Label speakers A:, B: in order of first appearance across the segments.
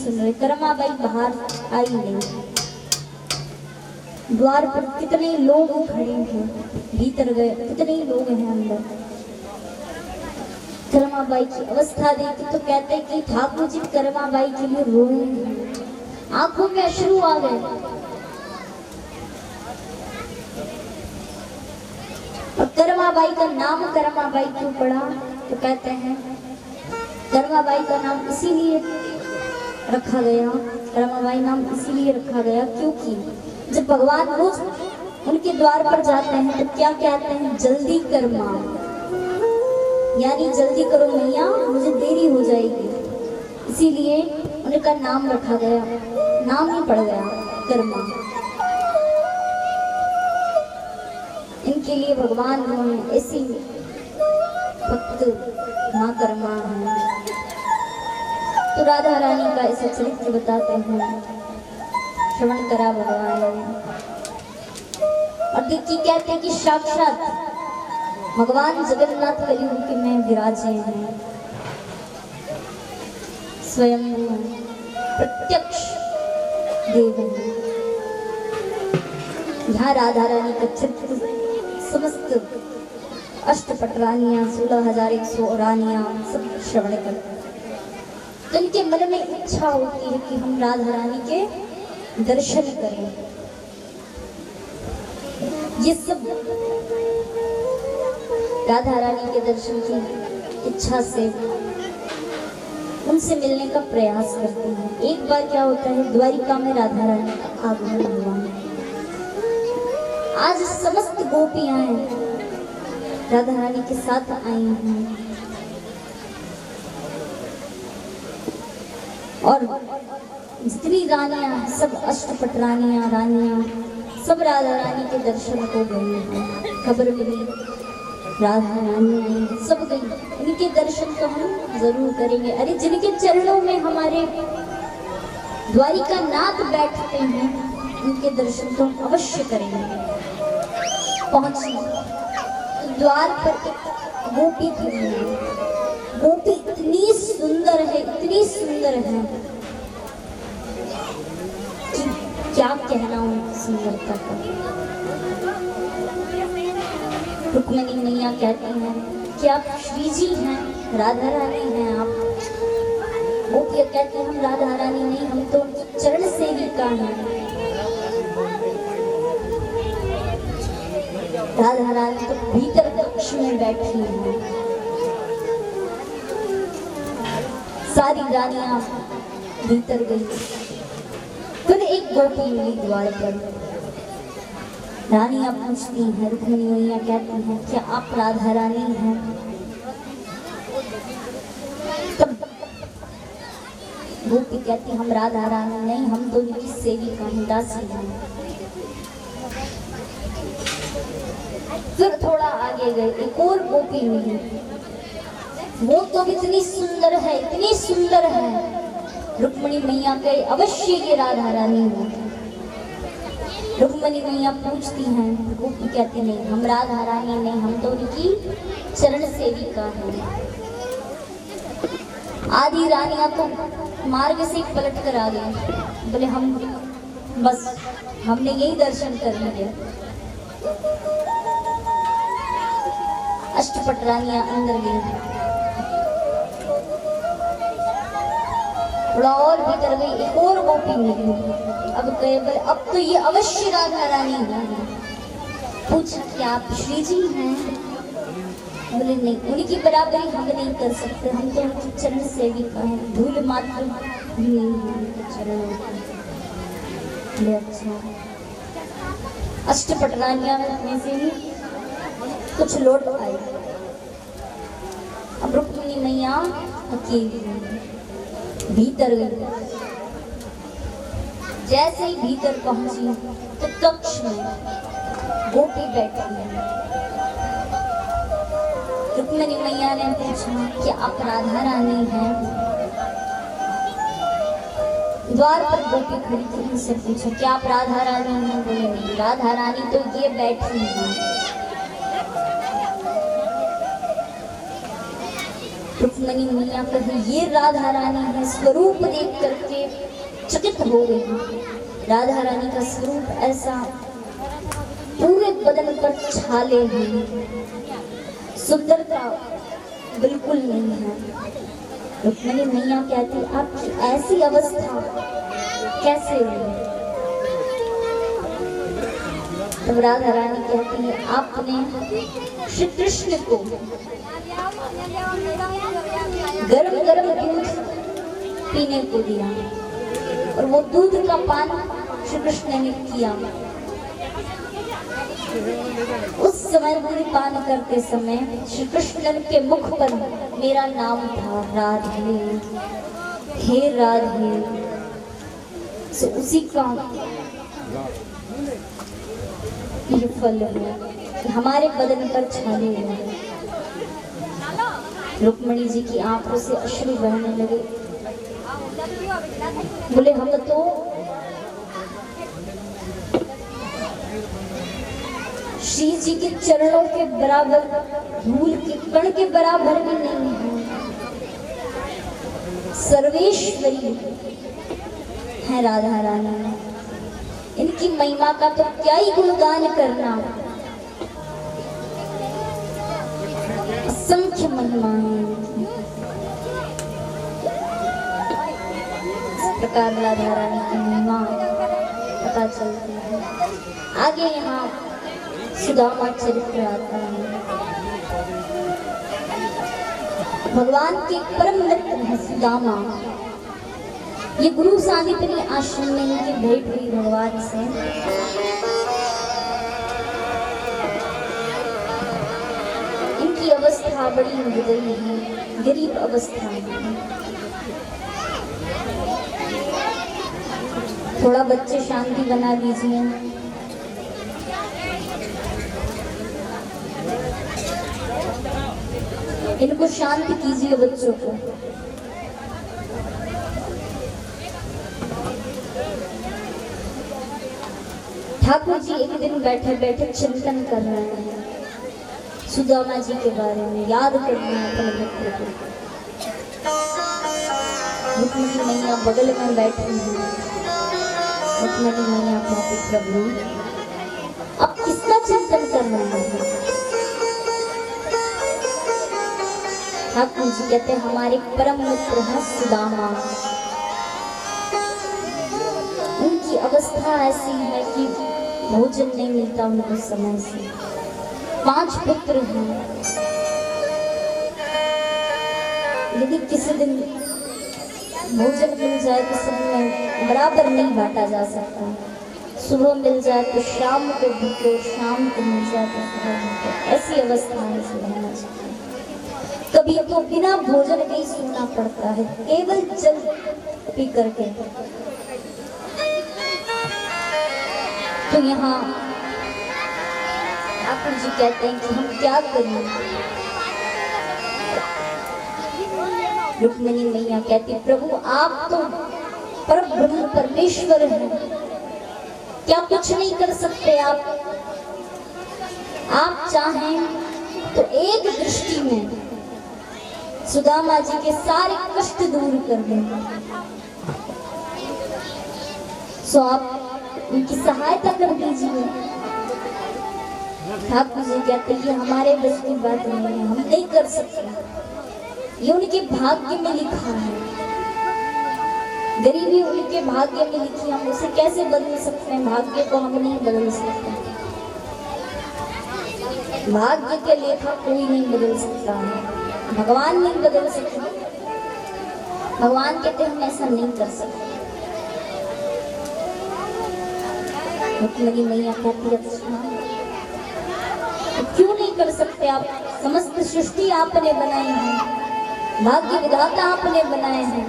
A: सुन रहे। करमाबाई बाहर आई नहीं, द्वार पर कितने लोग खड़े हैं, भीतर गए कितने लोग हैं अंदर। करमाबाई की अवस्था देखी तो कहते हैं कि ठाकुर जी करमाबाई के लिए रोए, आंखों में अश्रु आ गए। और करमाबाई का नाम करमाबाई क्यों पड़ा, तो कहते हैं करमाबाई का नाम इसीलिए रखा गया, करमाबाई नाम इसीलिए रखा गया क्योंकि जब भगवान रोज उनके द्वार पर जाते हैं तो क्या कहते हैं, जल्दी कर मां, यानी जल्दी करो मैया, मुझे देरी हो जाएगी। इसीलिए उनका नाम रखा गया, नाम ही पड़ गया कर्मा। इनके लिए भगवान उन्होंने ऐसी भक्त मां कर्मा है। तो राधा रानी का ऐसा चरित्र बताते हैं, श्रवण करा भगवान ने। और देखिए कहते हैं कि साक्षात भगवान जगन्नाथ कलियुग में विराजे हैं, स्वयं प्रत्यक्ष देव हैं। यहाँ राधा रानी का चित्र समस्त अष्टपट रानियां 16,100 रानियां सब श्रवण करते हैं। तो इनके मन में इच्छा होती है कि हम राधा रानी के दर्शन करें। ये सब राधा रानी के दर्शन की इच्छा से उनसे मिलने का प्रयास करते हैं। एक बार क्या होता है, द्वारिका में राधा रानी का आगमन हुआ। आज समस्त गोपियां राधा रानी के साथ आई हैं और जितनी रानियां, सब अष्टपट रानियां सब राधा रानी के दर्शन को गई हैं। खबर मिली राधा रानी आई, सब गई, इनके दर्शन तो हम जरूर करेंगे। अरे जिनके चरणों में हमारे द्वारिका नाथ बैठते हैं, उनके दर्शन तो हम अवश्य करेंगे। पहुंची द्वार पर एक गोपी खड़ी है। गोपी इतनी सुंदर है, इतनी सुंदर है कि क्या कहना उनकी सुंदरता का। रुक्मिणी मैया कहती हैं कि आप श्री जी हैं, राधा रानी हैं आप। गोपियां कहती हैं हम राधा रानी नहीं, हम तो उनकी चरण सेविका हैं। राधा रानी तो भीतर कक्ष में बैठी है। सारी रानियां भीतर गई, फिर एक गोपी मिली द्वार पर। रानियां पूछती हैं, रुक्मिणी मैया कहती हैं क्या आप राधा रानी हैं? तब गोपी कहती हम राधा रानी नहीं, हम तो उनकी सेविका हैं, दासी हैं। फिर थोड़ा आगे गए, एक और गोपी मिली। वो तो इतनी सुंदर है, इतनी सुंदर है। रुक्मिणी मैया कहे अवश्य ये राधा रानी हो। रुक्मिणी मैया पूछती हैं, गोपी कहती नहीं हम राधा रानी नहीं, हम तो उनकी चरण सेविका हैं। आधी रानियां तो मार्ग से पलट कर आ गई, बोले हम बस हमने यही दर्शन कर लिए। अष्टपट रानियां अंदर गई, थोड़ा और भीतर गई, एक और गोपी मिली। अब कहे बोले अब तो ये अवश्य राधा रानी है। पूछा क्या आप श्री जी हैं? बोले नहीं, उनकी बराबरी हम नहीं कर सकते, हम तो उनकी चरण सेविका हैं, धूल मात्र भी नहीं है उनके चरणों की। अच्छा, अष्टपट रानियां में से ही कुछ लौट आई। अब रुक्मिणी मैया अकेली भीतर गई। जैसे ही भीतर पहुंची तो कक्ष में गोपी बैठी है। रुक्मिणी मैया ने पूछा कि आप राधा रानी हैं? द्वार पर गोपी खड़ी थी, उनसे पूछा क्या आप राधा रानी हैं? बोले नहीं, राधा रानी तो ये बैठी है। रुक्मिणी मैया कहे ये राधा रानी है। स्वरूप देख करके हो गई। राधा रानी का स्वरूप ऐसा, पूरे बदन पर छाले हैं, सुंदरता बिल्कुल नहीं है। रुक्मिणी मैया कहती आपकी ऐसी अवस्था कैसे हुई? तब राधा रानी कहती है आपने श्री कृष्ण को गरम गरम दूध पीने को दिया और वो दूध का पान श्री कृष्ण ने किया। उस समय दूध पान करते समय श्री कृष्ण के मुख पर मेरा नाम था राधे, हे राधे। सो उसी का ये फल है कि हमारे बदन पर छाले हुए। रुक्मिणी जी की आंखों से अश्रु बहने लगे। बोले हम तो श्री जी के चरणों के बराबर, धूल के कण के बराबर भी नहीं है। सर्वेश्वरी है राधा रानी, इनकी महिमा का तो क्या ही गुणगान करना। असंख्य महिमा है इनकी। इस प्रकार राधा रानी की महिमा पता चलती है। आगे यहाँ सुदामा चरित्र आता है। भगवान के परम मित्र है सुदामा। ये गुरु सांदीपनी आश्रम में इनकी भेंट हुई भगवान से। इनकी अवस्था बड़ी निर्दयी है, गरीब अवस्था है। थोड़ा बच्चे शांति बना दीजिए। इनको शांत कीजिए बच्चों को। ठाकुर जी एक दिन बैठे बैठे चिंतन कर रहे हैं सुदामा जी के बारे में, याद कर रहे हैं अपने मित्र को। रुक्मिणी मैया बगल में बैठी हैं। रुक्मिणी मैया कहती प्रभु अब किसका चिंतन कर रहे हैं? ठाकुर जी कहते हमारे परम मित्र हैं सुदामा। उनकी अवस्था ऐसी है कि भोजन नहीं मिलता उनको समय से। 5 पुत्र हैं। यदि किसी दिन भोजन मिल जाए तो सब में बराबर नहीं बांटा जा सकता। सुबह मिल जाए तो शाम को भूखो, शाम को मिल जाए तो सुबह भूखो। ऐसी अवस्था है सुदामा जी। कभी तो बिना भोजन के ही सोना पड़ता है, केवल जल पी करके। तो यहाँ ठाकुर जी कहते हैं कि हम क्या करें? रुक्मिणी मैया कहती प्रभु आप तो परब्रह्म परमेश्वर हैं, क्या कुछ नहीं कर सकते आप चाहें तो एक दृष्टि में सुदामा जी के सारे कष्ट दूर कर दें। सो आप उनकी सहायता कर दीजिए। ठाकुर जी कहते ये हमारे बस की बात नहीं है, हम नहीं कर सकते। ये उनके भाग्य में लिखा है। गरीबी उनके भाग्य में लिखी, हम उसे कैसे बदल सकते हैं? भाग्य को हम नहीं बदल सकते। भाग्य के लेखा कोई नहीं बदल सकता है, भगवान नहीं बदल सकते। भगवान कहते हम ऐसा नहीं कर सकते। रुक्मिणी मैया कहती अच्छा तो क्यों नहीं कर सकते आप? समस्त सृष्टि आपने बनाई है, भाग्य विधाता आपने बनाए हैं,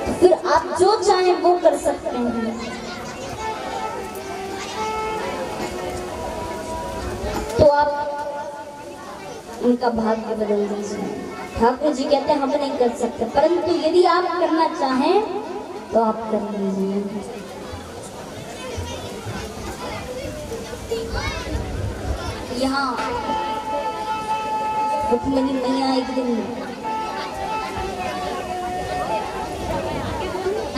A: तो फिर आप जो चाहें वो कर सकते हैं। तो आप उनका भाग्य बदल दीजिए। ठाकुर जी कहते हैं हम नहीं कर सकते, परंतु यदि आप करना चाहें तो आप कर लीजिए। यहाँ रुक्मिणी मैया एक दिन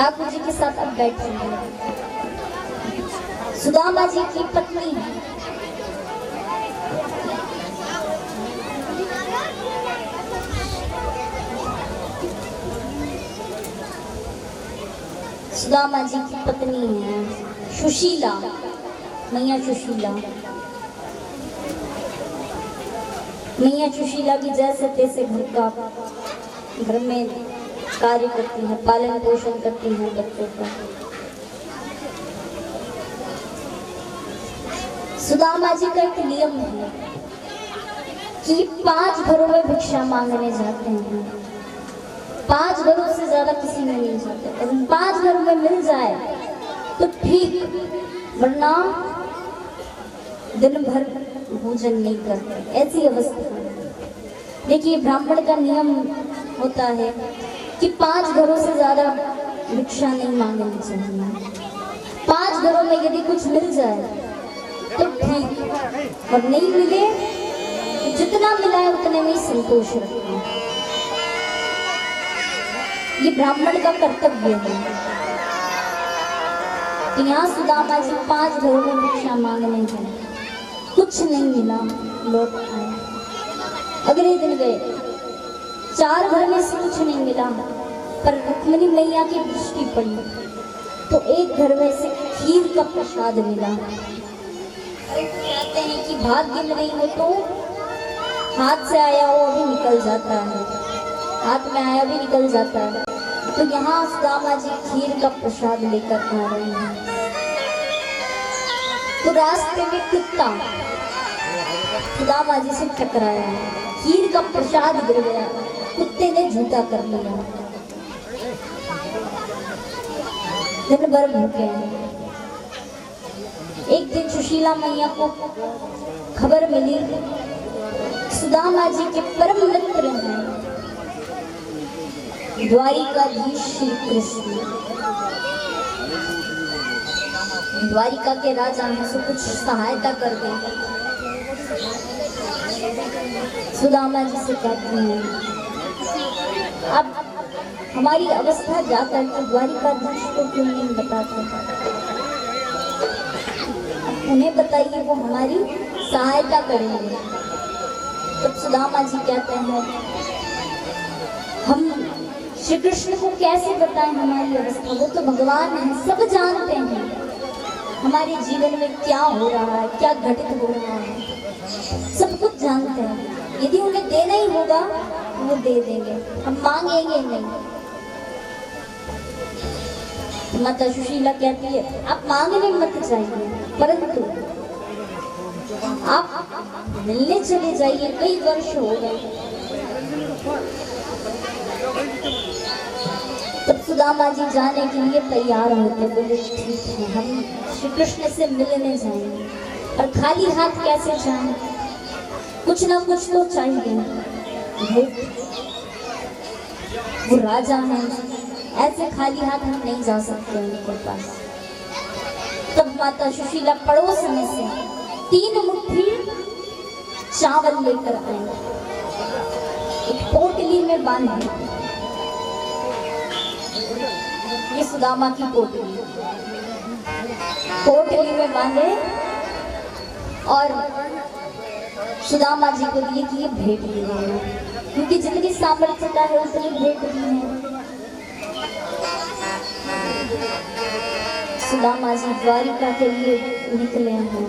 A: ठाकुर जी के साथ अब बैठे हैं। सुदामा जी की पत्नी है। सुदामा जी की पत्नी है सुशीला, मैया सुशीला। मैया सुशीला भी जैसे तैसे घर में कार्य करती है, पालन पोषण करती है बच्चों का। सुदामा जी का एक नियम है कि 5 घरों में भिक्षा मांगने जाते हैं। 5 घरों से ज्यादा किसी में नहीं जाते। अगर 5 घरों में मिल जाए तो ठीक, वरना दिन भर भोजन नहीं करते, ऐसी अवस्था है। देखिए ब्राह्मण का नियम होता है कि 5 घरों से ज्यादा भिक्षा नहीं मांगनी चाहिए। 5 घरों में यदि कुछ मिल जाए तो ठीक, और नहीं मिले तो जितना मिला है उतने में ही संतोष रखना। ये ब्राह्मण का कर्तव्य है। तो यहाँ सुदामा जी 5 घरों में भिक्षा मांगने गए, कुछ नहीं मिला, लौट आए। अगले दिन गए, 4 घर में से कुछ नहीं मिला, पर रुक्मिणी मैया की दृष्टि पड़ी तो एक घर में से खीर का प्रसाद मिला। कहते हैं कि भाग्य में नहीं हो तो हाथ से आया वो भी निकल जाता है, हाथ में आया भी निकल जाता है। तो यहाँ सुदामा जी खीर का प्रसाद लेकर आ रहे हैं। तो रास्ते में कुत्ता सुदामा जी से टकराया, खीर का प्रसाद गिर गया, कुत्ते ने झूठा कर लिया। दिन भर भूखे। एक दिन सुशीला मैया को खबर मिली सुदामा जी के परम मित्र हैं द्वारिकाधीश श्री कृष्ण। द्वारिका के राजा हैं, सो कुछ सहायता कर दे। सुदामा जी से कहते हैं अब हमारी अवस्था जाकर के द्वारिकाधीश को क्यों नहीं बताते, उन्हें बताइए, वो हमारी सहायता करेंगे। तब सुदामा जी कहते हैं हम श्री कृष्ण को कैसे बताएं हमारी अवस्था, वो तो भगवान है, सब जानते हैं हमारे जीवन में क्या हो रहा है, क्या घटित हो रहा है, सब कुछ जानते हैं। यदि उन्हें देना ही होगा तो वो दे देंगे, हम मांगेंगे नहीं। माता सुशीला कहती है आप मांगने मत जाइए, परंतु आप मिलने चले जाइए, कई वर्ष हो गए। तब सुदामा जी जाने के लिए तैयार होते, बोले ठीक है हम श्री कृष्ण से मिलने जाएंगे, और खाली हाथ कैसे जाएं, कुछ ना कुछ तो चाहिए। वो राजा हैं, ऐसे खाली हाथ हम नहीं जा सकते उनके पास। तब माता सुशीला पड़ोस में से 3 मुट्ठी चावल लेकर आई, एक पोटली में बांधी। ये सुदामा की पोटली, पोटली में बांधे और सुदामा जी को दिए कि ये भेंट दी है, क्योंकि जितनी सामर्थ्यता है उतनी भेंट दी है। सुदामा जी द्वारिका के लिए निकले हैं।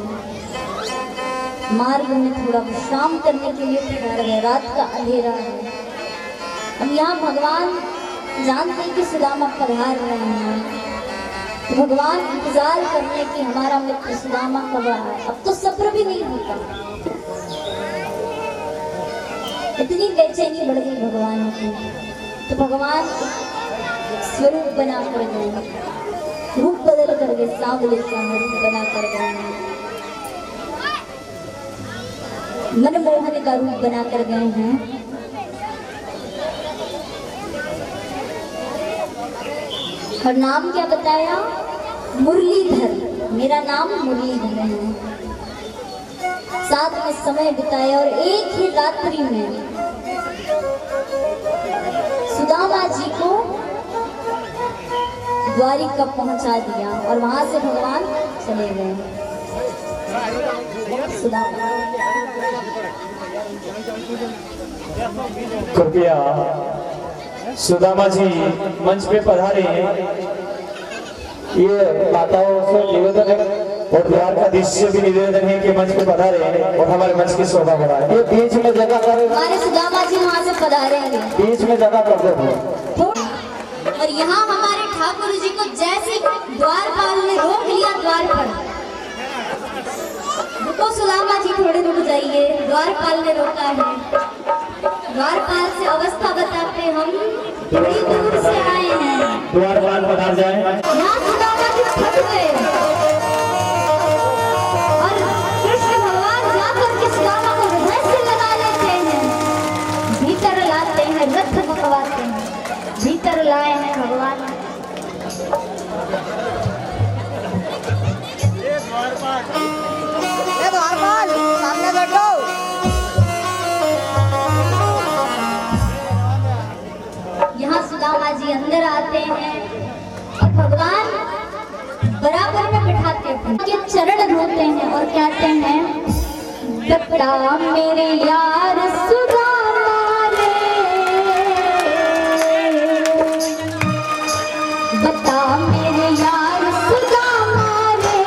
A: मार्ग में थोड़ा विश्राम करने के लिए ठहर गए, रात का अंधेरा है। अब यहाँ भगवान जानते हैं कि सुदामा पधार रहे हैं, तो भगवान इंतजार करने की हमारा मित्र सुदामा कब आए। अब तो सब्र भी नहीं होता, इतनी बेचैनी बढ़ गई भगवान की। तो भगवान स्वरूप बना कर गए, रूप बदल कर गए, सांवले सा रूप बना कर गए, मनमोहन का रूप बना कर गए हैं। और नाम क्या बताया, मुरलीधर, मेरा नाम मुरलीधर है। साथ में समय बिताया और एक ही रात्रि में सुदामा जी को द्वारिका पहुंचा दिया और वहां से भगवान चले गए। सुदामा
B: कृपया सुदामा जी मंच पे पधारे हैं। ये माताओं से निवेदन है और द्वारकाधीश से भी निवेदन है कि मंच पे पधारे हैं और हमारे मंच की शोभा बढ़ाएं। ये बीच में जगह करे,
A: हमारे सुदामा जी वहां से पधारेंगे,
B: बीच में जगह कर दो।
A: और यहाँ हमारे ठाकुर जी को जैसे द्वारपाल ने रोक लिया द्वार पर, रुको सुदामा जी थोड़े रुक जाइए, द्वारपाल ने रोका है। द्वारपाल से अवस्था बताते हम बड़ी दूर से आए हैं।
B: द्वारपाल पधार जाए।
A: यहाँ सुदामा जी फट गए और कृष्ण भगवान जाकर के सुदामा को हृदय से लगा लेते हैं, भीतर लाते हैं, रथ पकवाते हैं, भीतर लाए हैं भगवान।
C: द्वारपाल सामने बैठो।
A: यहाँ सुदामा जी अंदर आते हैं और भगवान बराबर में बिठाते हैं, के चरण धोते हैं और कहते हैं, बता मेरे यार सुदामा रे, बता मेरे यार सुदामा रे,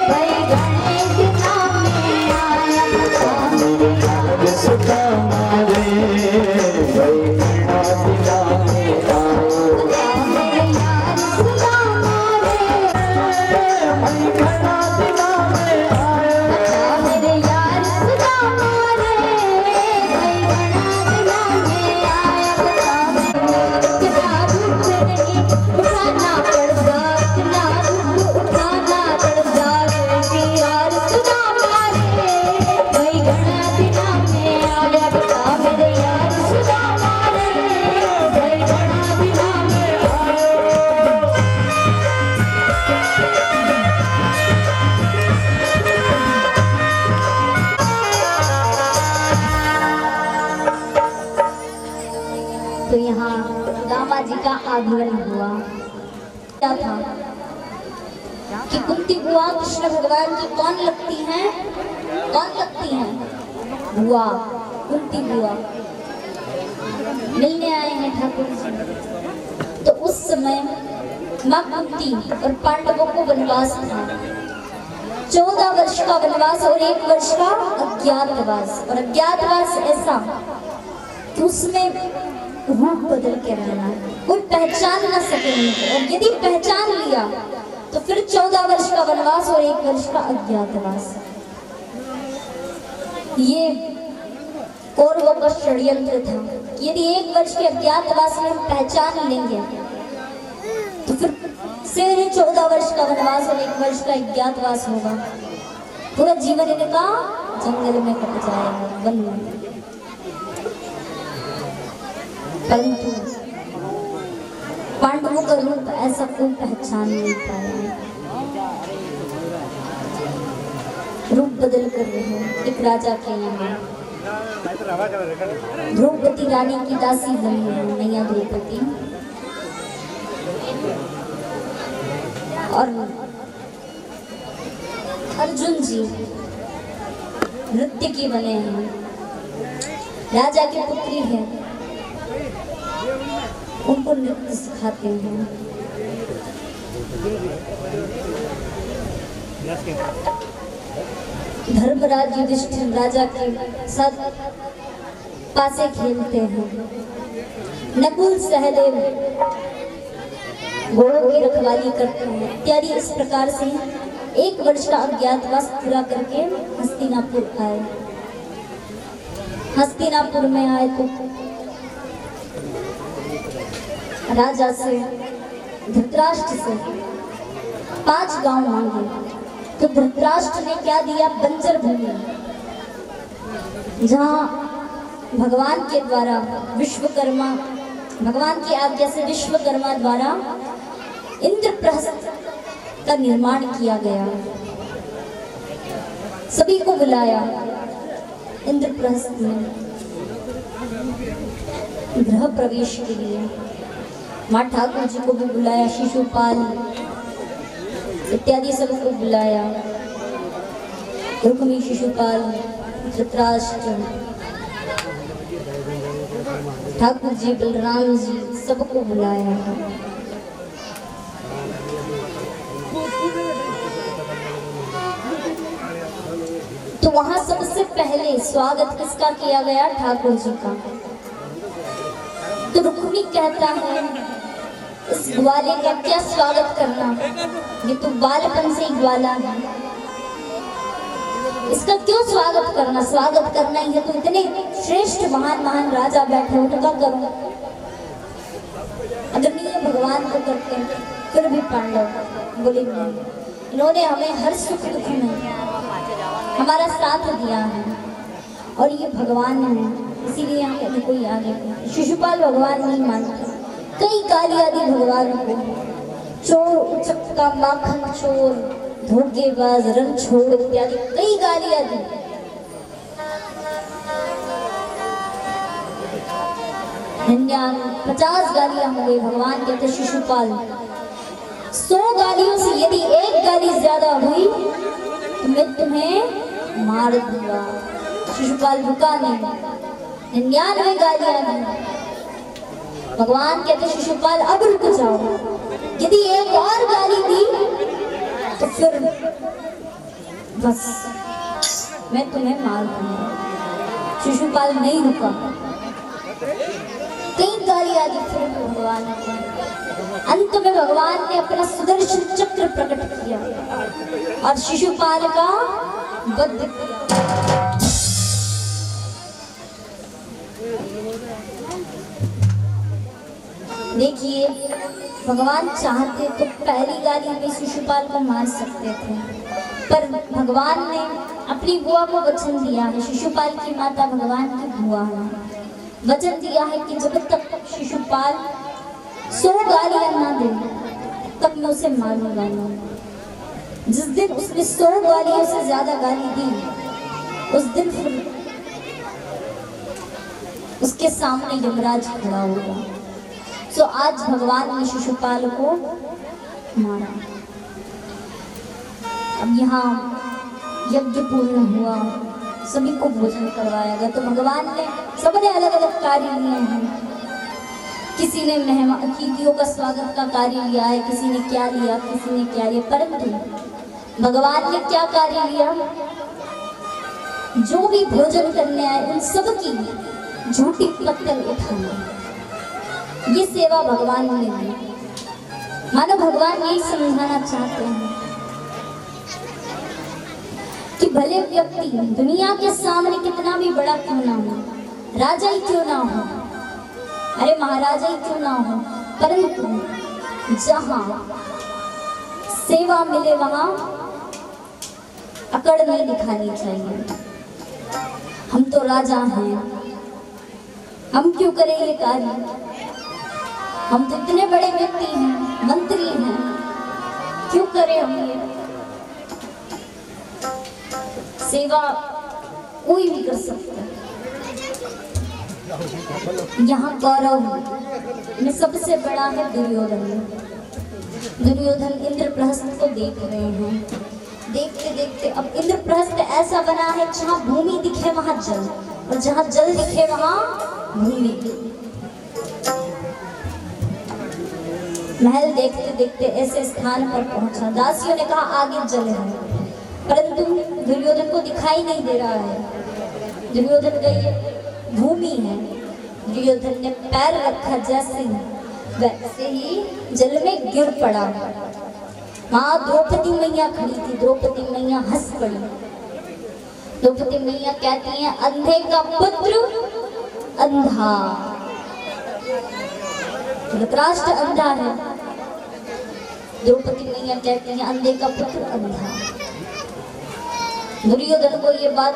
A: भाई गणेश नाम में आया, बता मेरे यार
B: सुदामा रे,
A: तो यहाँ सुदामा जी का आगमन हुआ। क्या था कि कुंती बुआ कृष्ण भगवान की कौन लगती हैं? कौन लगती हैं? बुआ, कुंती बुआ मिलने आए हैं ठाकुर जी। तो उस समय माँ कुंती और पांडवों को वनवास था, 14 वर्ष का वनवास और 1 वर्ष का अज्ञातवास। और अज्ञातवास ऐसा कि उसमें रूप बदल के रहना, कोई पहचान न सके उनको, और यदि पहचान लिया तो फिर 14 वर्ष का वनवास और 1 वर्ष का अज्ञातवास। ये कौरवों का षड्यंत्र था कि यदि 1 वर्ष के अज्ञातवास में हम पहचान लेंगे तो फिर 14 वर्ष का वनवास और 1 वर्ष का अज्ञातवास होगा, पूरा जीवन इनका जंगल में कट जाएगा, वन में। परंतु पांडवों का रूप ऐसा कोई पहचान नहीं पाया, रूप बदल कर रहे हैं। एक राजा के यहाँ द्रौपदी रानी की दासी बनी है, मैया द्रौपदी, और अर्जुन जी नृत्य की बने हैं, राजा की पुत्री है, उनको नृत्य सिखाते हैं। धर्मराज युधिष्ठिर राजा के साथ पासे खेलते हैं, नकुल सहदेव घोड़ों की रखवाली करते हैं इत्यादि। इस प्रकार से 1 वर्ष का अज्ञातवास पूरा करके हस्तिनापुर आए। हस्तिनापुर में आए तो राजा से, धृतराष्ट्र से 5 गांव मांगे, तो धृतराष्ट्र ने क्या दिया? बंजर भूमि, जहाँ भगवान के द्वारा विश्वकर्मा, भगवान की आज्ञा से विश्वकर्मा द्वारा इंद्रप्रस्थ का निर्माण किया गया। सभी को बुलाया इंद्रप्रस्थ में गृह प्रवेश के लिए। माँ ठाकुर जी को भी बुलाया, शिशुपाल इत्यादि सबको बुलाया, रुक्मी, शिशुपाल, धृतराष्ट्र, ठाकुर जी, बलराम जी, सबको बुलाया। तो वहां सबसे पहले स्वागत किसका किया गया? ठाकुर जी का। तो रुक्मी कहता है इस ग्वाले का क्या स्वागत करना, ये तो बालपन से ही ग्वाला है, इसका क्यों स्वागत करना? स्वागत करना ही है तो इतने श्रेष्ठ महान महान राजा बैठे, उनका करो। अगर नहीं भगवान को करते फिर भी पांडव बोले नहीं, इन्होंने हमें हर सुख दुख में हमारा साथ दिया है और ये भगवान है, इसीलिए हमें कोई आगे। शिशुपाल भगवान नहीं मानता, कई गालियां दी भगवान को, चोर, उचक्का, माखन चोर, धोखेबाज, रणछोड़ इत्यादि कई गालियां दी। 50 गालियां हो गई। भगवान कहते शिशुपाल 100 गालियों से यदि एक गाली ज्यादा हुई तो मैं तुम्हें मार दूंगा। शिशुपाल रुका नहीं, 99 गालियां दी। भगवान कहते शिशुपाल अब रुक जाओ, यदि एक और गाली दी तो फिर बस मैं तुम्हें मार दूंगा। शिशुपाल नहीं रुका, कई गालियां दी फिर भगवान को। अंत में भगवान ने अपना सुदर्शन चक्र प्रकट किया और शिशुपाल का वध किया। देखिए भगवान चाहते तो पहली गाली में शिशुपाल को मार सकते थे, पर भगवान ने अपनी बुआ को वचन दिया है, शिशुपाल की माता भगवान की बुआ है, वचन दिया है कि जब तक शिशुपाल 100 गालियां ना दे तब मैं उसे मारूंगा नहीं। जिस दिन उसने 100 गालियों से ज्यादा गाली दी उस दिन फिर उसके सामने यमराज खड़ा होगा। तो आज भगवान ने शिशुपाल को मारा। अब यहाँ यज्ञ पूर्ण हुआ, सभी को भोजन करवाया गया। तो भगवान ने सबने अलग अलग कार्य लिए हैं, किसी ने मेहमान अतिथियों का स्वागत का कार्य लिया है, किसी ने क्या लिया, किसी ने क्या लिया, परंतु भगवान ने क्या कार्य लिया? जो भी भोजन करने आए उन सब की झूठी पत्तल उठाना, ये सेवा भगवान ने दी। मानो भगवान यही समझाना चाहते हैं कि भले व्यक्ति दुनिया के सामने कितना भी बड़ा क्यों ना हो, राजा ही क्यों ना हो, अरे महाराजा ही क्यों ना हो, परंतु जहां सेवा मिले वहां अकड़ नहीं दिखानी चाहिए। हम तो राजा हैं, हम क्यों करें ये कार्य? हम तो इतने बड़े व्यक्ति हैं, मंत्री हैं, क्यों करें हम ये? सेवा कोई भी कर सकता है। यहाँ कौरव में सबसे बड़ा है दुर्योधन। दुर्योधन इंद्रप्रस्थ को देख रहे हैं, देखते देखते अब इंद्रप्रस्थ ऐसा बना है जहाँ भूमि दिखे वहां जल, और जहाँ जल दिखे वहां भूमि। महल देखते देखते ऐसे स्थान पर पहुंचा, दासियों ने कहा आगे जल है, परंतु दुर्योधन को दिखाई नहीं दे रहा है। दुर्योधन गई भूमि है, दुर्योधन ने पैर रखा जैसे वैसे ही जल में गिर पड़ा। वहां द्रौपदी मैया खड़ी थी, द्रौपदी मैया हंस पड़ी। द्रौपदी मैया कहती हैं अंधे का पुत्र अंधा, धृतराष्ट्र अंधा है। द्रौपदी मैया कहती हैं अंधे का पुत्र अंधा। दुर्योधन को ये बात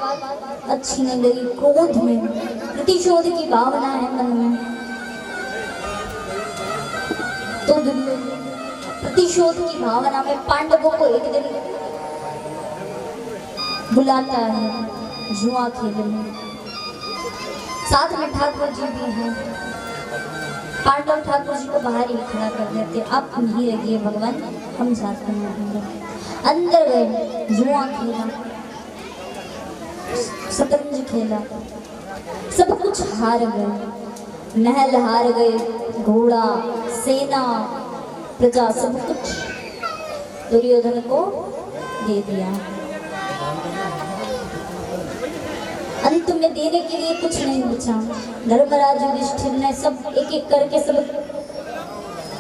A: अच्छी नहीं लगी, क्रोध में प्रतिशोध की भावना है मन में। तो दुर्योधन प्रतिशोध की भावना में पांडवों को एक दिन बुलाता है जुआ खेलने, साथ में ठाकुर जी भी हैं। पांडव ठाकुर जी को बाहर ही खड़ा कर देते, आप नहीं रहिए भगवान, हम जाते हैं अंदर। अंदर गए, जुआ खेला, शतरंज खेला, सब कुछ हार गए, महल हार गए, घोड़ा, सेना, प्रजा, सब कुछ दुर्योधन को दे दिया। अंत में देने के लिए कुछ नहीं बचा। धर्मराज युधिष्ठिर ने सब एक एक करके सब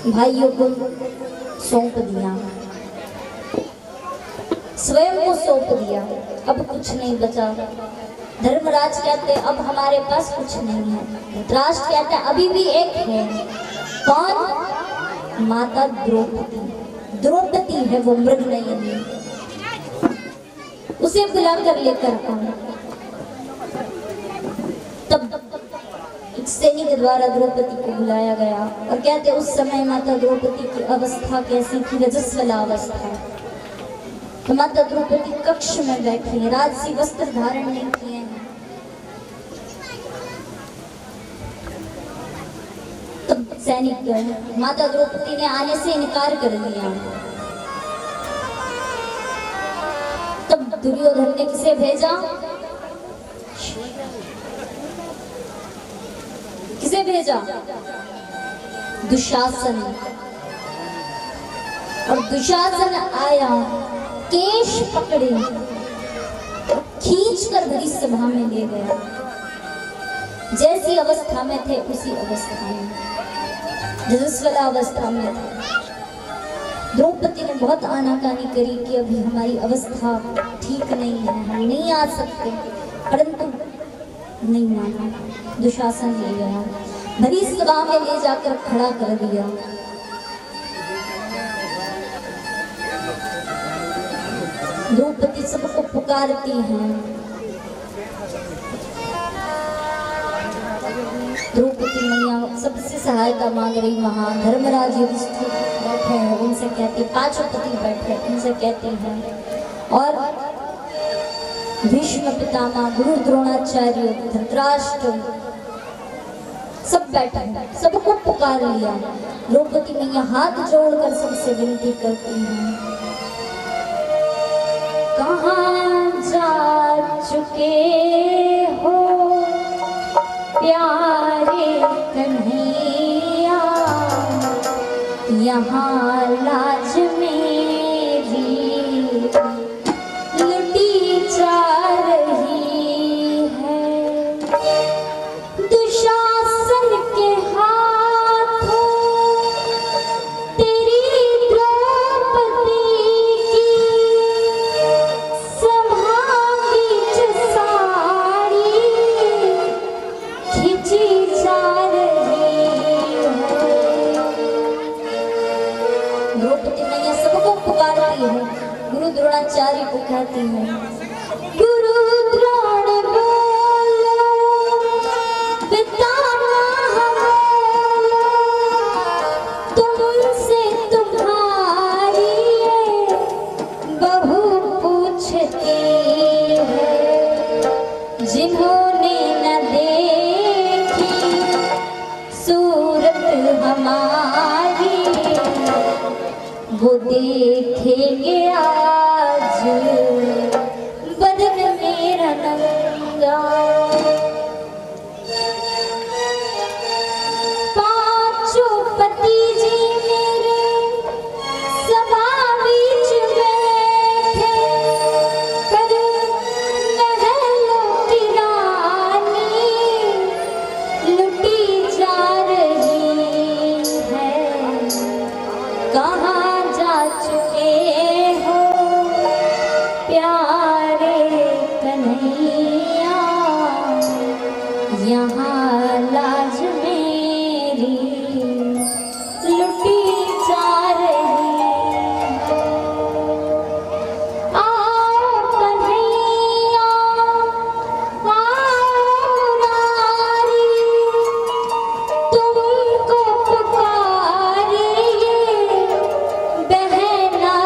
A: भाइयों को सौंप दिया, स्वयं को सौंप दिया, अब कुछ नहीं बचा। धर्मराज कहते अब हमारे पास कुछ नहीं है। धृतराष्ट्र कहते अभी भी एक है। कौन? माता द्रौपदी। द्रौपदी है वो, मृग नहीं है। उसे बुला कर लेकर आए। तब एक सैनिक के द्वारा द्रौपदी को बुलाया गया और कहते उस समय माता द्रौपदी की अवस्था कैसी थी? रजस्वला अवस्था। तो माता द्रौपदी कक्ष में बैठी है, राजसी वस्त्र धारण नहीं किए हैं। तब सैनिक गए, माता द्रौपदी ने आने से इनकार कर दिया। तब दुर्योधन ने किसे भेजा? किसे भेजा? दुशासन। और दुशासन आया, केश पकड़े, खींच कर भरी सभा में ले गया। जैसी अवस्था में थे उसी अवस्था में, रजस्वला अवस्था में थे। द्रौपदी ने बहुत आनाकानी करी कि अभी हमारी अवस्था ठीक नहीं है, हम नहीं आ सकते, परंतु नहीं माना। दुशासन ले गया, भरी सभा में ले जाकर खड़ा कर दिया। द्रौपदी सबको पुकारती हैं। द्रौपदी मैया सबसे सहायता मांग रही। वहां धर्मराज युधिष्ठिर बैठे हैं, उनसे कहती, पांचों पति बैठे उनसे कहती हैं, और भीष्म पितामह, गुरु द्रोणाचार्य, धृतराष्ट्र सब बैठे हैं, सबको पुकार लिया। द्रौपदी मैया हाथ जोड़कर सबसे विनती करती हैं, कहाँ जा चुके हो प्यारे कन्हैया, यहाँ लाज मेरी लुटी जा रही है। दुशासन के हाथों तेरी द्रौपदी की समाधि साड़ी खिंची जा रही है। द्रौपदी मैया सबको पुकारती है, गुरु द्रोणाचार्य को कहती है, गुरु द्रोण बोलो, पितामह बोलो, तुमसे तुम्हारी बहू पूछती है, जिन्होंने न देखी सूरत हमारी, वो देखेंगे आज बदन मेरा नंगा। पांचों पति जी मेरे सभा बीच बैठे, पर महलों की रानी लुटी जा रही है। कहाँ जा चुके हो प्यारे कन्हैया, यहाँ लाज मेरी लुटी जा रही है। आओ कन्हैया, आओ नारी, तुमको पुकारिए बहना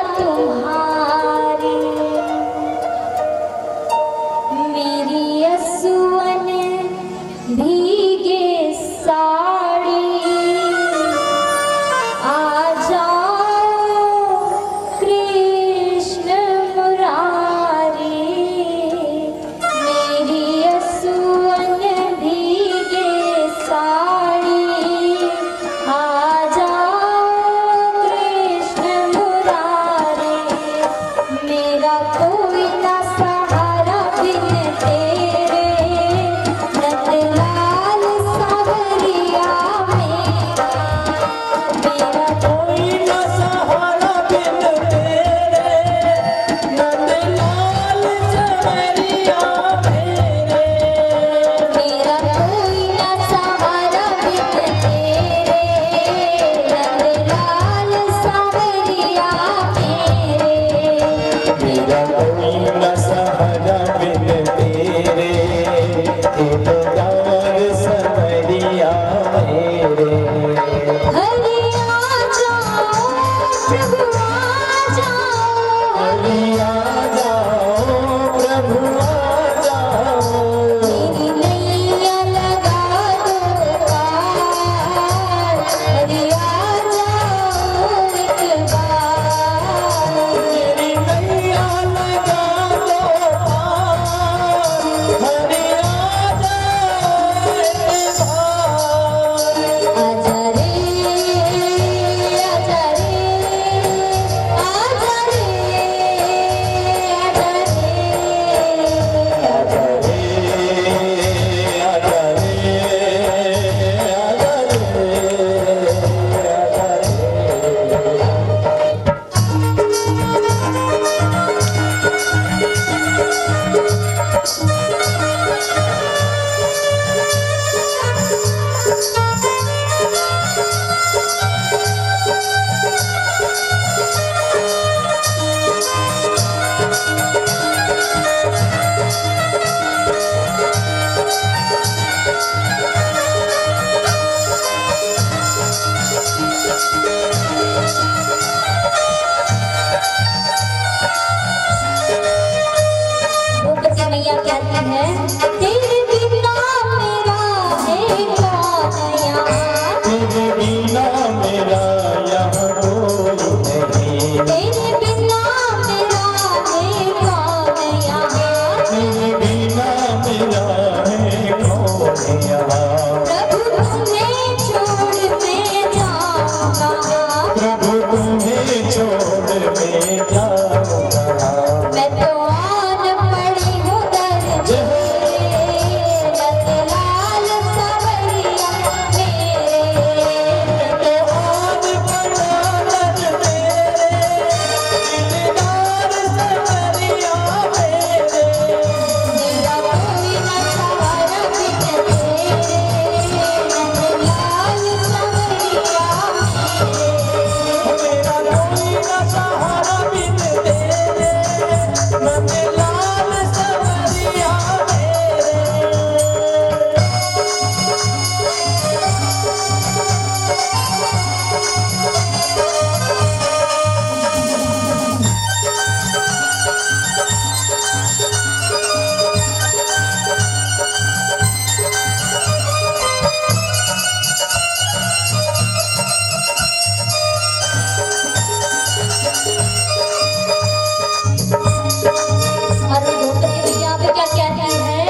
A: द्रौपदी मैया कहती है तेरे बिना मेरा है कौन यहाँ,
B: तेरे बिना मेरा यहाँ कोई नहीं,
A: तेरे बिना मेरा है कौन यहाँ,
B: तेरे बिना मेरा है कौन यहाँ।
A: प्रभु तुम्हें छोड़ मैं जाऊँ कहाँ,
B: प्रभु तुम्हें छोड़ मैं जाऊँ कहाँ।
A: मैं तो आन पड़ी हूँ दर नंदलाल सवरिया मेरे,
B: तो आज पड़ा दर तेरे, दिलदार सवरिया मेरे।
A: मेरा कोई न सहारा बिन तेरे नंदलाल सवरिया मेरे।
B: मेरा कोई न सहारा बिन तेरे, नंदलाल सवरिया मेरे।
A: और द्रौपदी मैया पे क्या कहती है,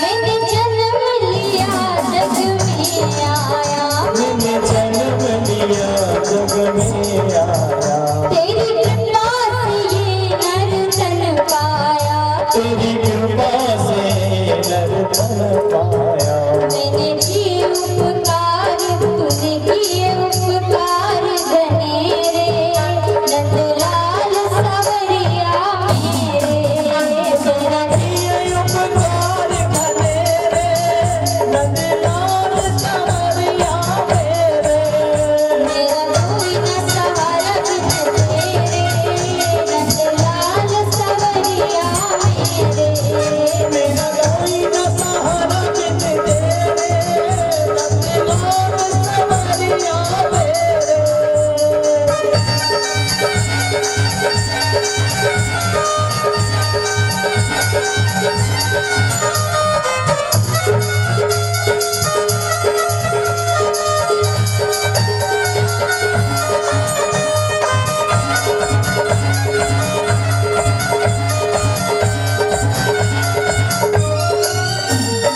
A: मैंने जन्म लिया जग में आया,
B: मैंने जन्म लिया जग में आया,
A: तेरी कृपा से ये नर तन पाया,
B: तेरी कृपा से नर्तन पाया।
A: मैंने किए उपकार तूने किए उपकार घनेरे नंदलाल सवरिया मेरे, तेरा
B: ये उपकार घनेरे, नंदलाल सवरिया मेरे।
A: मेरा कोई न सहारा बिन तेरे नंदलाल सवरिया मेरे,
B: मेरा कोई न सहारा बिन तेरे, नंदलाल सवरिया मेरे।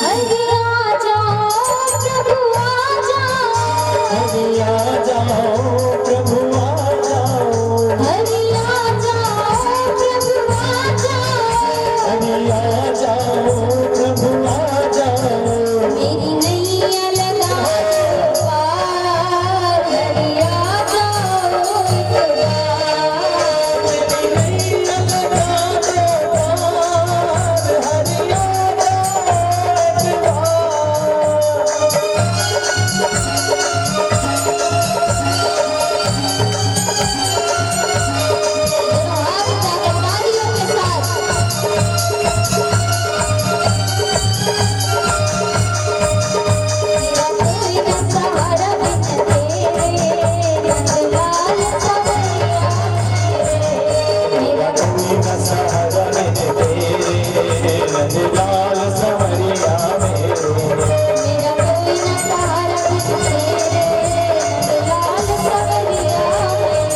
A: हरि आजा प्रभु आजा,
B: हरि आ जाओ प्रभु आ जाओ,
A: हरि आजा प्रभु आजा,
B: हरि आ जाओ प्रभु आ जाओ।
A: मेरी नैया लगा दो पार, हरि आजा एक बार। दोनों हाथ उठाकर तालियों के साथ मेरा कोई न सहारा बिन तेरे नंदलाल सवरिया मेरे, मेरा
B: कोई न सहारा बिन तेरे, नंदलाल सवरिया मेरे।
A: मेरा कोई न सहारा बिन तेरे नंदलाल सवरिया मेरे,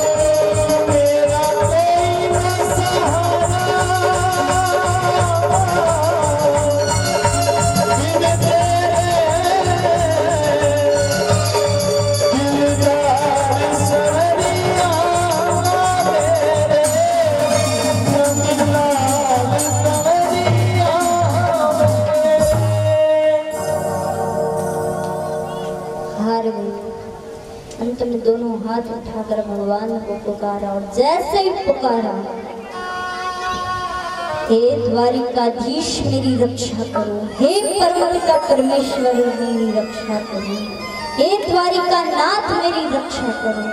B: मेरा कोई न सहारा बिन तेरे, दिलदार सवरिया मेरे, नंदलाल सवरिया मेरे।
A: हार गई। अंत में दोनों हाथ उठाकर भगवान को पुकारा और जैसे ही पुकारा, हे द्वारिकाधीश मेरी रक्षा करो, हे परमपिता परमेश्वर मेरी रक्षा करो, हे द्वारिका नाथ मेरी रक्षा करो।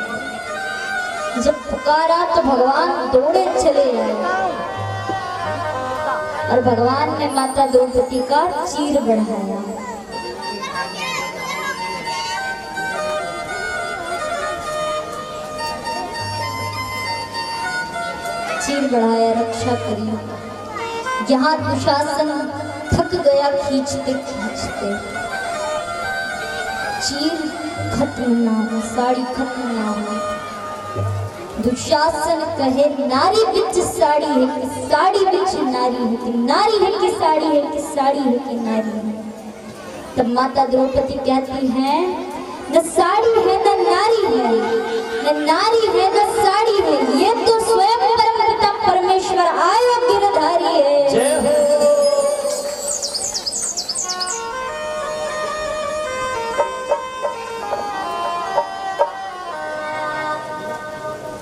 A: जब पुकारा तो भगवान दौड़े चले आए और भगवान ने माता द्रौपदी का चीर बढ़ाया। चीर बढ़ाया रक्षा करी। यहाँ दुशासन थक गया खींचते खींचते। चीर खत्म ना हो, साड़ी खत्म ना हो। दुशासन कहे नारी बिच साड़ी है कि साड़ी बिच नारी है कि नारी है कि साड़ी है कि साड़ी है कि नारी है। तब माता द्रौपदी कहती है न साड़ी है न नारी है, न नारी है न साड़ी है, ये तो स्वयं परम पिता परमेश्वर आयो गिरधारी है।
B: जय हो।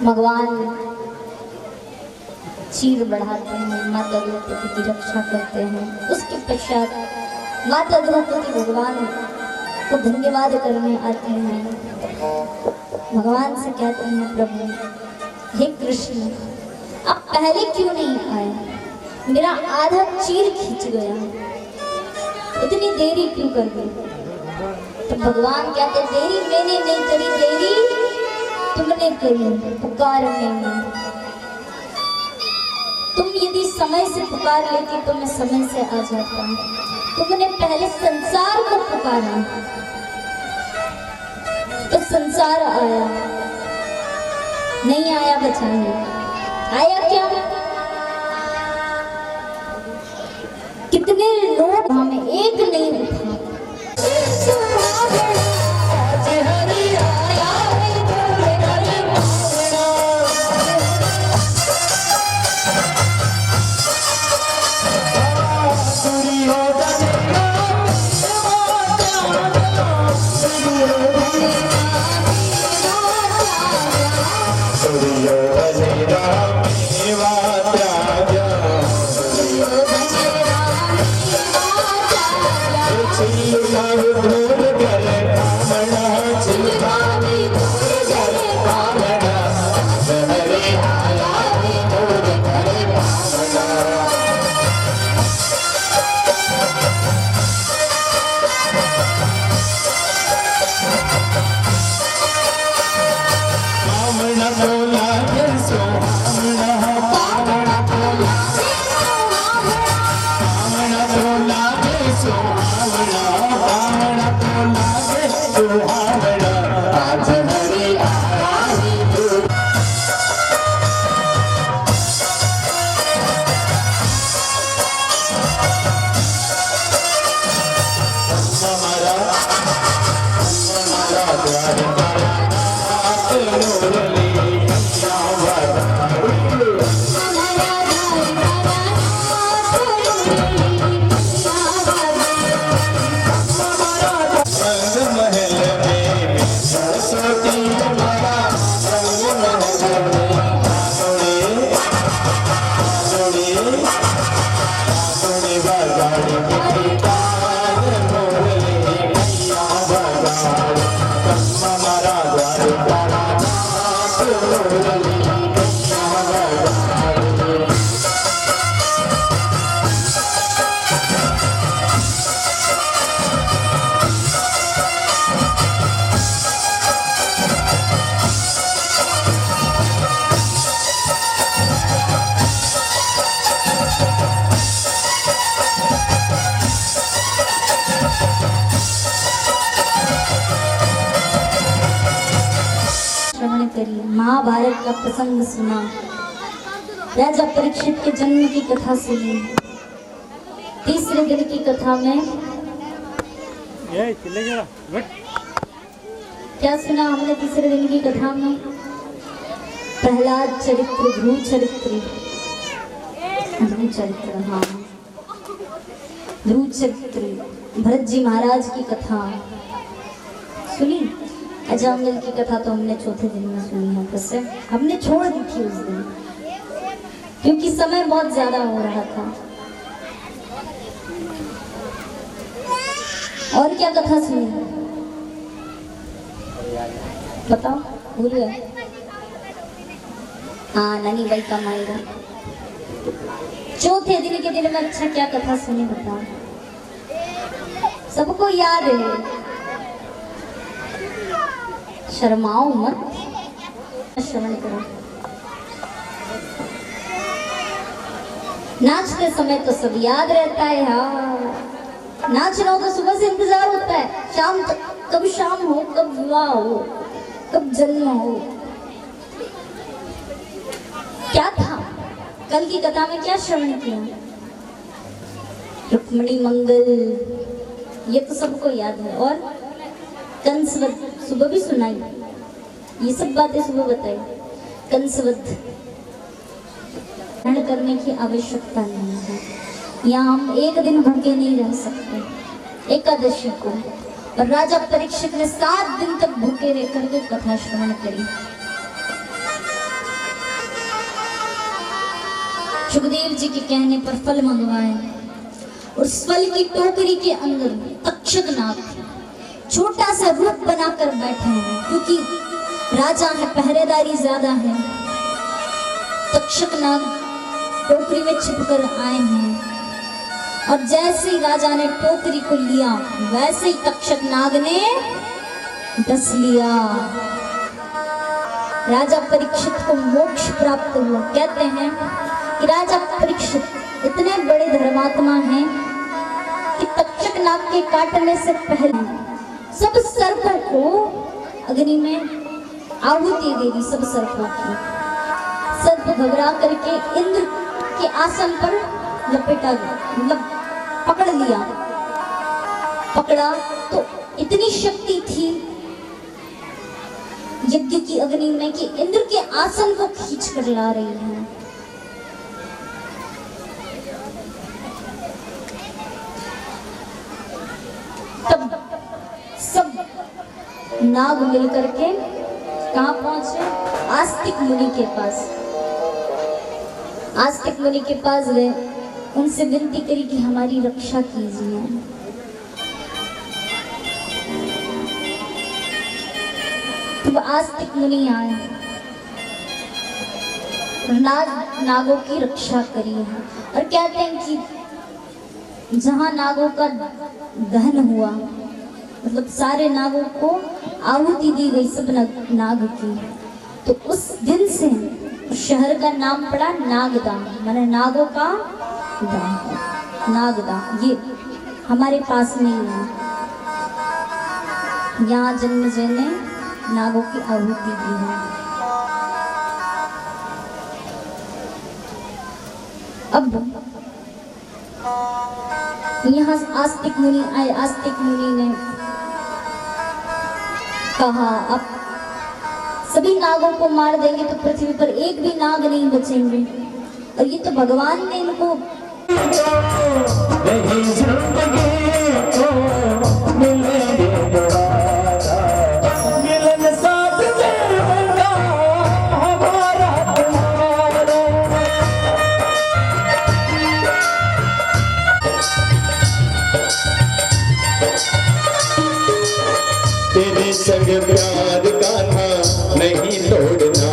A: भगवान चीर बढ़ाते हैं, माता द्रौपदी की रक्षा करते हैं। उसके पश्चात माता द्रौपदी भगवान को धन्यवाद करने आती हैं। भगवान से कहते हैं प्रभु हे कृष्ण आप पहले क्यों नहीं आए, मेरा आधा चीर खींच गया, इतनी देरी क्यों कर दी। तो भगवान कहते देरी मैंने नहीं करी, देरी तुमने करी पुकारने में। तुम यदि समय से पुकार लेती तो मैं समय से आ जाता। तुमने पहले संसार को पुकारा तो संसार आया, नहीं आया बचाने। आया क्या? कितने लोग हमें एक नहीं उठा। महाभारत का प्रसंग सुना, राजा परीक्षित के जन्म की कथा सुनी। तीसरे दिन की कथा में क्या सुना हमने? तीसरे दिन की कथा में प्रहलाद चरित्र, ध्रुव चरित्र, हाँ ध्रुव चरित्र, भरत जी महाराज की कथा सुनी। अजामिल की कथा तो हमने चौथे दिन में सुनी है, बस हमने छोड़ दी थी उस दिन क्योंकि समय बहुत ज्यादा हो रहा था। और क्या कथा सुनी बताओ? भूल गए? हाँ नानी बाई का मायरा। चौथे दिन के दिन में अच्छा क्या कथा सुनी बताओ? सबको याद है? शर्माओ मत, श्रवण करो। नाचते समय तो सब याद रहता है यार, नाच रहा हो तो सुबह से इंतजार होता है, शाम तक, कब शाम हो, कब विवाह हो, कब जन्म हो। क्या था कल की कथा में, क्या श्रवण किया? रुक्मिणी मंगल, ये तो सबको याद है। और कंसवध सुबह भी सुनाई, ये सब बातें सुबह बताई। कंसवध ग्रहण करने की आवश्यकता नहीं है। यहाँ हम एक दिन भूखे नहीं रह सकते एकादशी को। और राजा परीक्षित ने 7 दिन तक भूखे रह करके कथा श्रवण करी। सुखदेव जी के कहने पर फल मंगवाए। उस फल की टोकरी के अंदर तक्षक नाग छोटा सा रूप बनाकर बैठे हैं, क्योंकि राजा है, पहरेदारी ज्यादा है। तक्षक नाग टोकरी में छिपकर आए हैं, और जैसे ही राजा ने टोकरी को लिया, वैसे ही तक्षक नाग ने डस लिया। राजा परीक्षित को मोक्ष प्राप्त हुआ। कहते हैं कि राजा परीक्षित इतने बड़े धर्मात्मा हैं कि तक्षक नाग के काटने से पहले सब सर्पों को अग्नि में आहुति दे दी। सब सर्पों की, सर्प घबरा करके इंद्र के आसन पर लपेटा गया, मतलब पकड़ लिया। पकड़ा तो इतनी शक्ति थी यज्ञ की अग्नि में कि इंद्र के आसन को खींच कर ला रही है। तब सब नाग मिलकर के कहाँ पहुंचे? आस्तिक मुनि के पास। आस्तिक मुनि के पास गए, उनसे विनती करी कि हमारी रक्षा कीजिए। तब आस्तिक मुनि आए, नागों की रक्षा करी है। और कहते हैं कि जहां नागों का दहन हुआ, मतलब सारे नागों को आहुति दी गई, सब नाग की, तो उस दिन से शहर का नाम पड़ा नागदा, माने नागों का दाह। नागदा ये हमारे पास में ही है। यहाँ जन्मेजय ने नागों की आहुति दी है। अब यहाँ आस्तिक मुनि आए। आस्तिक मुनि ने कहा, अब सभी नागों को मार देंगे तो पृथ्वी पर एक भी नाग नहीं बचेंगे। और ये तो भगवान ने इनको
D: तेरे संग प्यार कान्हा नहीं तोड़ना।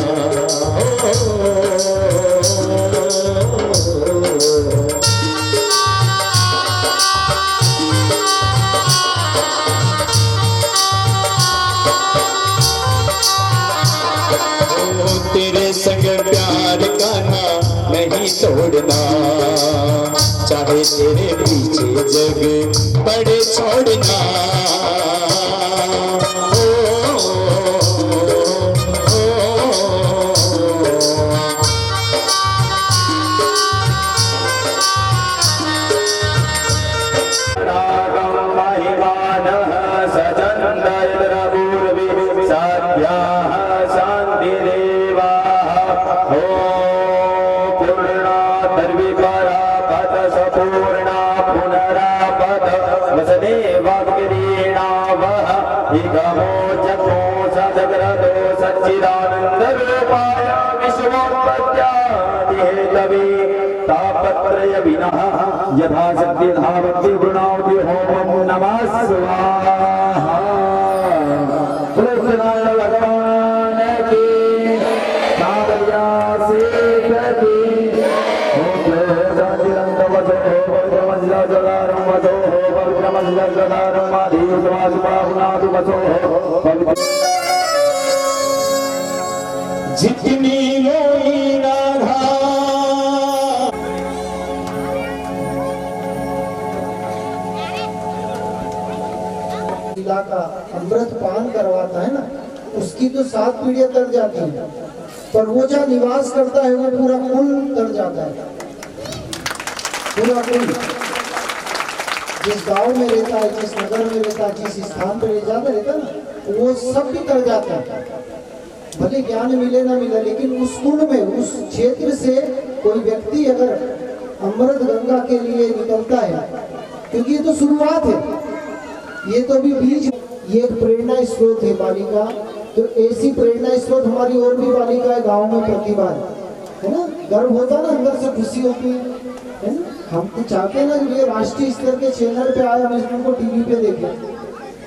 D: तेरे संग प्यार कान्हा नहीं तोड़ना, चाहे तेरे पीछे जग पड़े छोड़ना। सच्चिदानंद रूपाय विश्वोत्पत्त्यादि हेतवे तापत्रय विनः यथा शक्ति धावति वृणावति होमं नमः स्वाहा। कृष्णाय भगवान की कावलिया से की जितनी लोई राधा
E: का अमृत पान करवाता है ना, उसकी तो 7 पीढ़ियां तर जाती हैं, पर वो जहाँ निवास करता है वो पूरा कुल तर जाता है। पूरा कुल जिस गांव में रहता है, जिस नगर में रहता है, जिस स्थान पर रहता है ना, वो सब भी तर जाता है। भले ज्ञान मिले ना मिले, लेकिन उस कुल में, उस क्षेत्र से कोई व्यक्ति अगर अमृत गंगा के लिए निकलता है, क्योंकि ये तो शुरुआत है, ये तो अभी बीज, ये एक प्रेरणा स्रोत है बालिका। तो ऐसी प्रेरणा स्रोत हमारी और भी बालिकाएं गांव में प्रतिभा है ना, गर्व होता ना, अंदर से खुशी होती है ना। हम तो चाहते हैं ना कि ये राष्ट्रीय स्तर के चैनल पे आया, हम इसको टीवी पे देखें,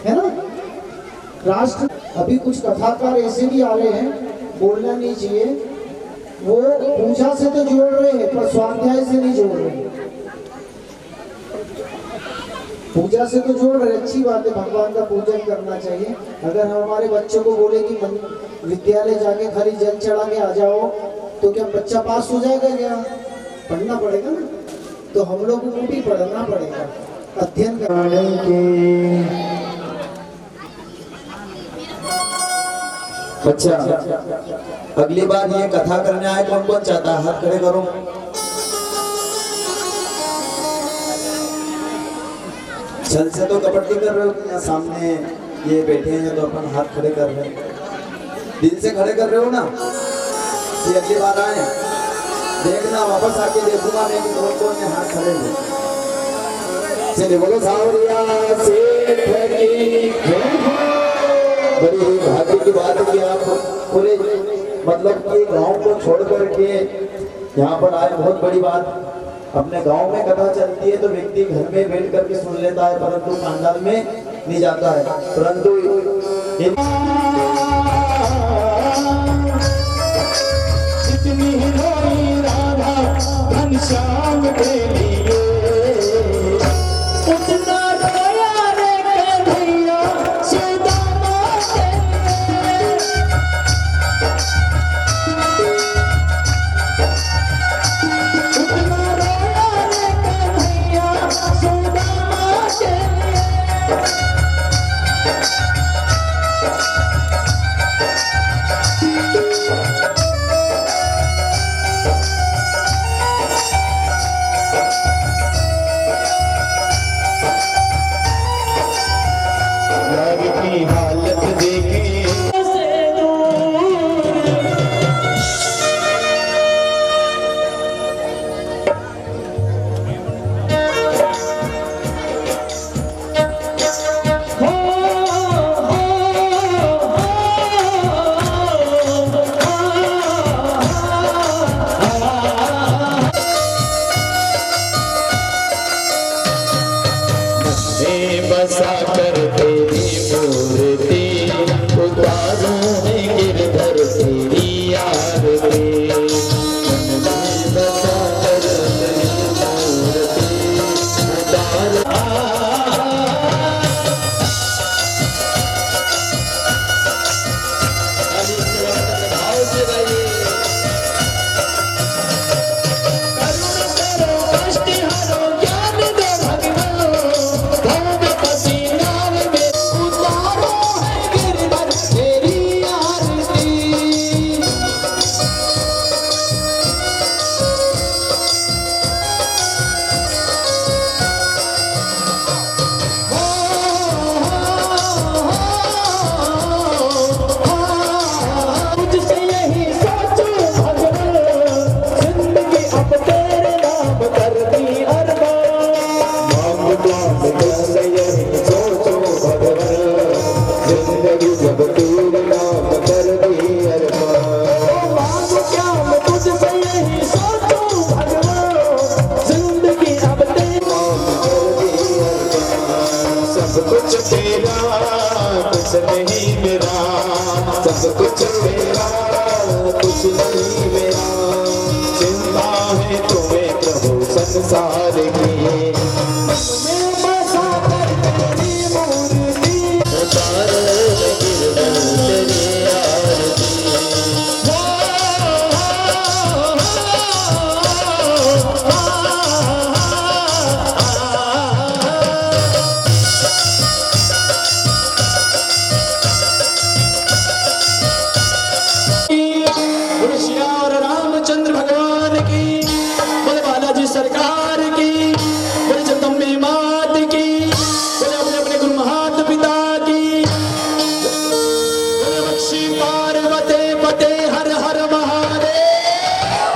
E: है ना। राष्ट्र अभी कुछ कथाकार ऐसे भी आ रहे हैं, बोलना नहीं चाहिए, वो पूजा से तो जोड़ रहे हैं पर स्वाध्याय से नहीं जोड़ रहे। पूजा से तो जोड़ रहे, अच्छी बात है, भगवान का पूजन करना चाहिए। अगर हम हमारे बच्चों को बोले कि विद्यालय जाके खाली जल चढ़ा के आ जाओ, तो क्या बच्चा पास हो जाएगा? क्या पढ़ना पड़ेगा ना, तो हम लोगों को भी पढ़ना पड़ेगा, अध्ययन करने के।
D: अच्छा, अगली बार ये कथा करने आए, कौन कौन चाहता है? हाथ खड़े करो। छल से तो कपटी कर रहे हो, यहाँ सामने ये बैठे हैं तो अपन हाथ खड़े कर रहे हैं, दिल से खड़े कर रहे हो ना। ये अगली बार आए, देखना, वापस आके देखूंगा मैं कि कौन कौन ने हाथ खड़े हैं। चलिए बोलो सावरिया सेठ की। बड़ी भाग्य की बात है कि आप पूरे मतलब कि गांव को छोड़ करके यहाँ पर आए, बहुत बड़ी बात। अपने गांव में कथा चलती है तो व्यक्ति घर में बैठ करके सुन लेता है, परंतु पंडाल में नहीं जाता है। परंतु इतनी रोई राधा घनश्याम के लिए, उतना रोया रे कन्हैया सुदामा के लिए। उतना रोया रे कन्हैया सुदामा के लिए। की हालत देखी बसा कर तेरी मूर्ति उतारूं गिरधर तेरी आरती। बसा कर तेरी मूर्ति उतारूं। कुछ तेरा कुछ नहीं मेरा, सब कुछ तेरा कुछ नहीं मेरा। चिंता है तुम्हें प्रभु संसार की,